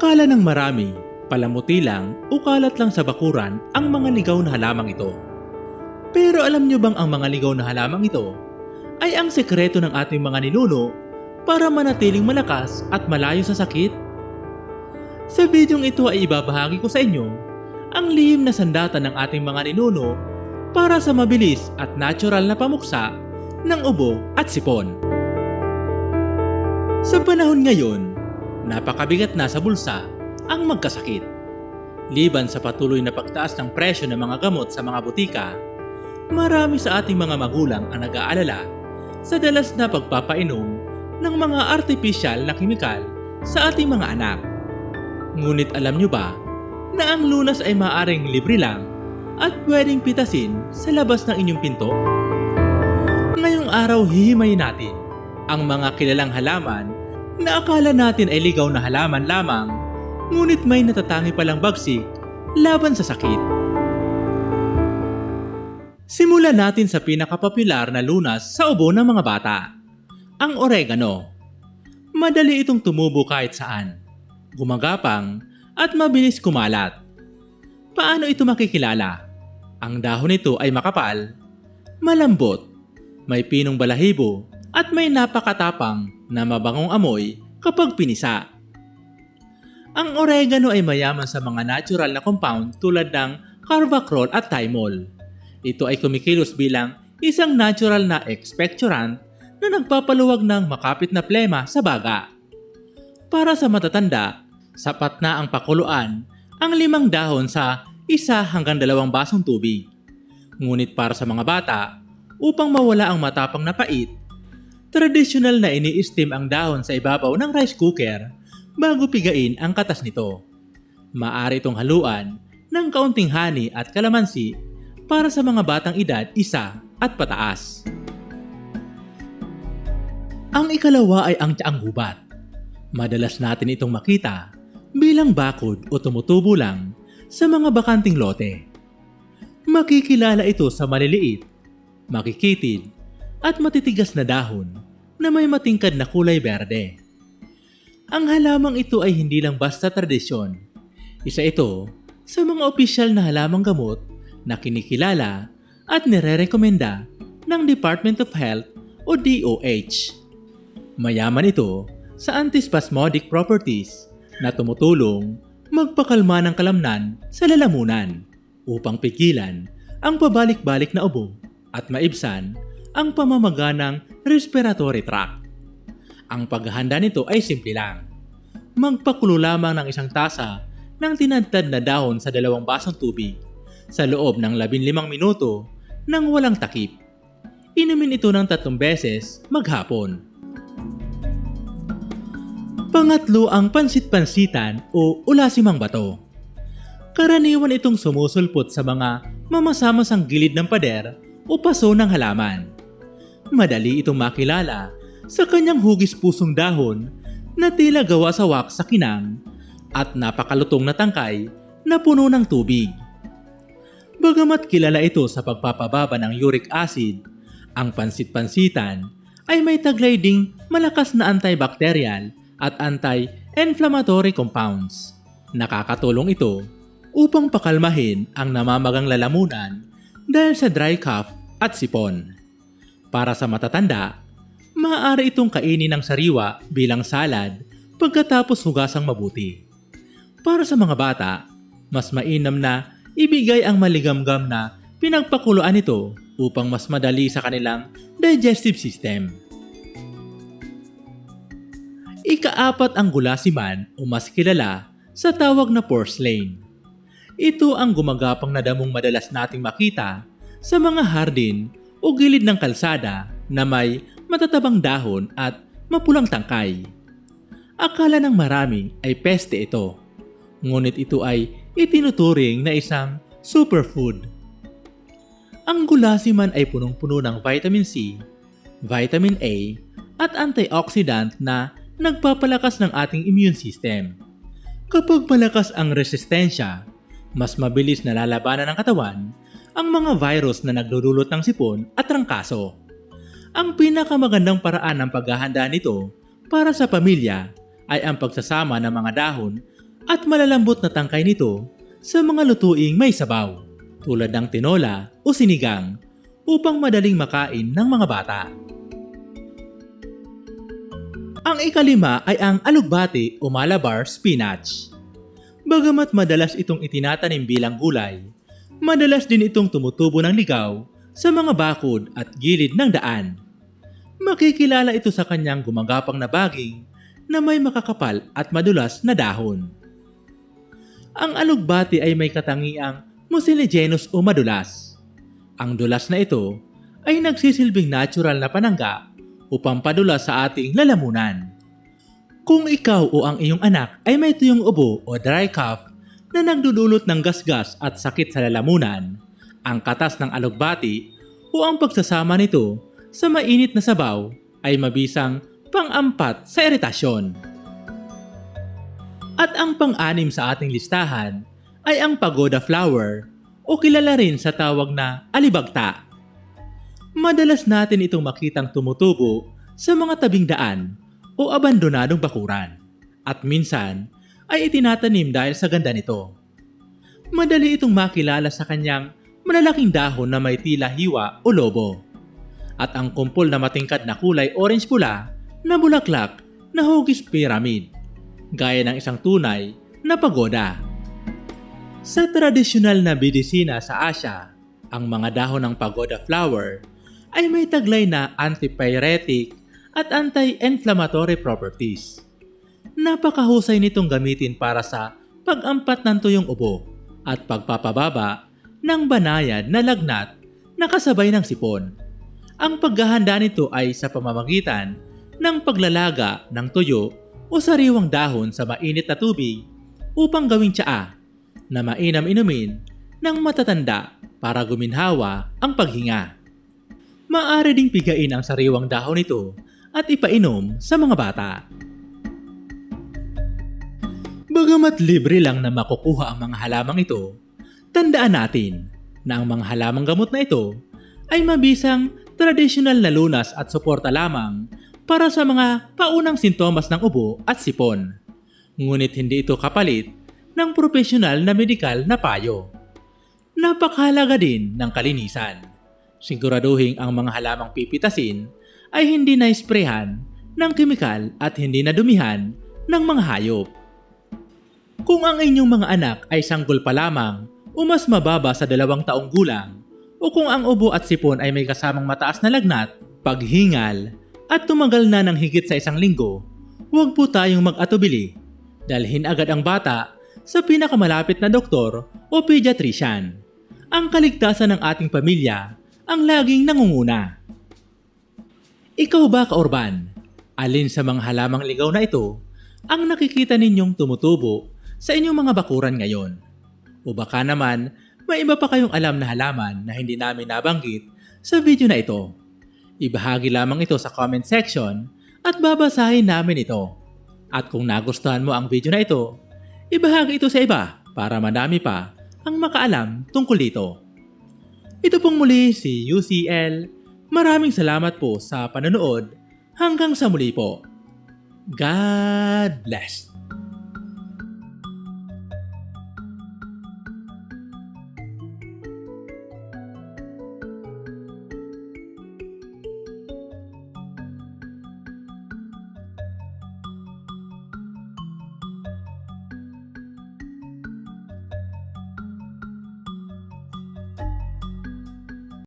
Akala ng marami, palamuti lang o kalat lang sa bakuran ang mga ligaw na halamang ito. Pero alam nyo bang ang mga ligaw na halamang ito ay ang sekreto ng ating mga ninuno para manatiling malakas at malayo sa sakit? Sa bidyong ito ay ibabahagi ko sa inyo ang lihim na sandata ng ating mga ninuno para sa mabilis at natural na pamuksa ng ubo at sipon. Sa panahon ngayon, napakabigat na sa bulsa ang magkasakit. Liban sa patuloy na pagtaas ng presyo ng mga gamot sa mga butika, marami sa ating mga magulang ang nag-aalala sa dalas na pagpapainom ng mga artipisyal na kemikal sa ating mga anak. Ngunit alam nyo ba na ang lunas ay maaaring libre lang at pwedeng pitasin sa labas ng inyong pinto? Ngayong araw hihimayin natin ang mga kilalang halaman na akala natin ay ligaw na halaman lamang, ngunit may natatangi palang bagsik laban sa sakit. Simulan natin sa pinakapopular na lunas sa ubo ng mga bata, ang oregano. Madali itong tumubo kahit saan, gumagapang at mabilis kumalat. Paano ito makikilala? Ang dahon nito ay makapal, malambot, may pinong balahibo at may napakatapang na mabangong amoy kapag pinisa. Ang oregano ay mayaman sa mga natural na compound tulad ng carvacrol at thymol. Ito ay kumikilos bilang isang natural na expectorant na nagpapaluwag ng makapit na plema sa baga. Para sa matatanda, sapat na ang pakuluan ang 5 dahon sa 1 hanggang 2 basong tubig. Ngunit para sa mga bata, upang mawala ang matapang na pait, tradisyonal na ini-steam ang dahon sa ibabaw ng rice cooker bago pigain ang katas nito. Maaari itong haluan ng kaunting honey at kalamansi para sa mga batang edad 1 at pataas. Ang ikalawa ay ang tiang gubat. Madalas natin itong makita bilang bakod o tumutubo lang sa mga bakanting lote. Makikilala ito sa maliliit, makikitid at matitigas na dahon na may matingkad na kulay berde. Ang halamang ito ay hindi lang basta tradisyon. Isa ito sa mga opisyal na halamang gamot na kinikilala at nire-rekomenda ng Department of Health o DOH. Mayaman ito sa antispasmodic properties na tumutulong magpakalma ng kalamnan sa lalamunan upang pigilan ang pabalik-balik na ubo at maibsan ang pamamaga ng respiratory tract. Ang paghahanda nito ay simple lang. Magpakulo lamang ng 1 tasa ng tinadtad na dahon sa 2 basong tubig sa loob ng 15 minuto nang walang takip. Inumin ito ng 3 beses maghapon. Pangatlo ang pansit-pansitan o ulasimang bato. Karaniwan itong sumusulpot sa mga mamasamasang gilid ng pader o paso ng halaman. Madali itong makilala sa kanyang hugis-pusong dahon na tila gawa sa wax sa kinang at napakalutong na tangkay na puno ng tubig. Bagamat kilala ito sa pagpapababa ng uric acid, ang pansit-pansitan ay may taglay ding malakas na antibacterial at anti-inflammatory compounds. Nakakatulong ito upang pakalmahin ang namamagang lalamunan dahil sa dry cough at sipon. Para sa matatanda, maaari itong kainin ng sariwa bilang salad pagkatapos hugasang mabuti. Para sa mga bata, mas mainam na ibigay ang maligamgam na pinagpakuluan ito upang mas madali sa kanilang digestive system. Ika-4 ang gulasiman o mas kilala sa tawag na porcelain. Ito ang gumagapang na damong madalas nating makita sa mga hardin o gilid ng kalsada na may matatabang dahon at mapulang tangkay. Akala ng marami ay peste ito, ngunit ito ay itinuturing na isang superfood. Ang gulasiman ay punong-puno ng vitamin C, vitamin A at antioxidant na nagpapalakas ng ating immune system. Kapag malakas ang resistensya, mas mabilis na lalabanan ng katawan ang mga virus na nagdudulot ng sipon at trangkaso. Ang pinakamagandang paraan ng paghahanda nito para sa pamilya ay ang pagsasama ng mga dahon at malalambot na tangkay nito sa mga lutuing may sabaw tulad ng tinola o sinigang upang madaling makain ng mga bata. Ang ikalima ay ang alugbati o Malabar spinach. Bagamat madalas itong itinatanim bilang gulay, madalas din itong tumutubo ng ligaw sa mga bakod at gilid ng daan. Makikilala ito sa kanyang gumagapang na baging na may makakapal at madulas na dahon. Ang alugbati ay may katangiang mucilaginous o madulas. Ang dulas na ito ay nagsisilbing natural na panangga upang padulas sa ating lalamunan. Kung ikaw o ang iyong anak ay may tuyong ubo o dry cough na nagdudulot ng gasgas at sakit sa lalamunan, ang katas ng alugbati o ang pagsasama nito sa mainit na sabaw ay mabisang pang-ampat sa iritasyon. At ang pang-anim sa ating listahan ay ang pagoda flower o kilala rin sa tawag na alibagta. Madalas natin itong makitang tumutubo sa mga tabing daan o abandonadong bakuran at minsan ay itinatanim dahil sa ganda nito. Madali itong makilala sa kanyang malalaking dahon na may tila hiwa o lobo at ang kumpol na matingkad na kulay orange-pula na bulaklak na hugis pyramid gaya ng isang tunay na pagoda. Sa tradisyonal na medisina sa Asya, ang mga dahon ng pagoda flower ay may taglay na antipyretic at anti-inflammatory properties. Napakahusay nitong gamitin para sa pag-ampat ng tuyong ubo at pagpapababa ng banayad na lagnat na kasabay ng sipon. Ang paghahanda nito ay sa pamamagitan ng paglalaga ng tuyo o sariwang dahon sa mainit na tubig upang gawing tsaa na mainam inumin ng matatanda para guminhawa ang paghinga. Maaari ding pigain ang sariwang dahon nito at ipainom sa mga bata. Bagamat libre lang na makukuha ang mga halamang ito, tandaan natin na ang mga halamang gamot na ito ay mabisang tradisyonal na lunas at suporta lamang para sa mga paunang sintomas ng ubo at sipon. Ngunit hindi ito kapalit ng profesional na medikal na payo. Napakahalaga din ng kalinisan. Siguraduhin ang mga halamang pipitasin ay hindi na-sprayhan ng kemikal at hindi nadumihan ng mga hayop. Kung ang inyong mga anak ay sanggol pa lamang o mas mababa sa 2 taong gulang, o kung ang ubo at sipon ay may kasamang mataas na lagnat, paghingal, at tumagal na ng higit sa 1 linggo, huwag po tayong mag-atubili. Dalhin agad ang bata sa pinakamalapit na doktor o pediatrician. Ang kaligtasan ng ating pamilya ang laging nangunguna. Ikaw ba, kaorban? Alin sa mga halamang ligaw na ito ang nakikita ninyong tumutubo sa inyong mga bakuran ngayon? O baka naman may iba pa kayong alam na halaman na hindi namin nabanggit sa video na ito? Ibahagi lamang ito sa comment section at babasahin namin ito. At kung nagustuhan mo ang video na ito, ibahagi ito sa iba para madami pa ang makaalam tungkol dito. Ito pong muli si UCL. Maraming salamat po sa panonood. Hanggang sa muli po. God bless.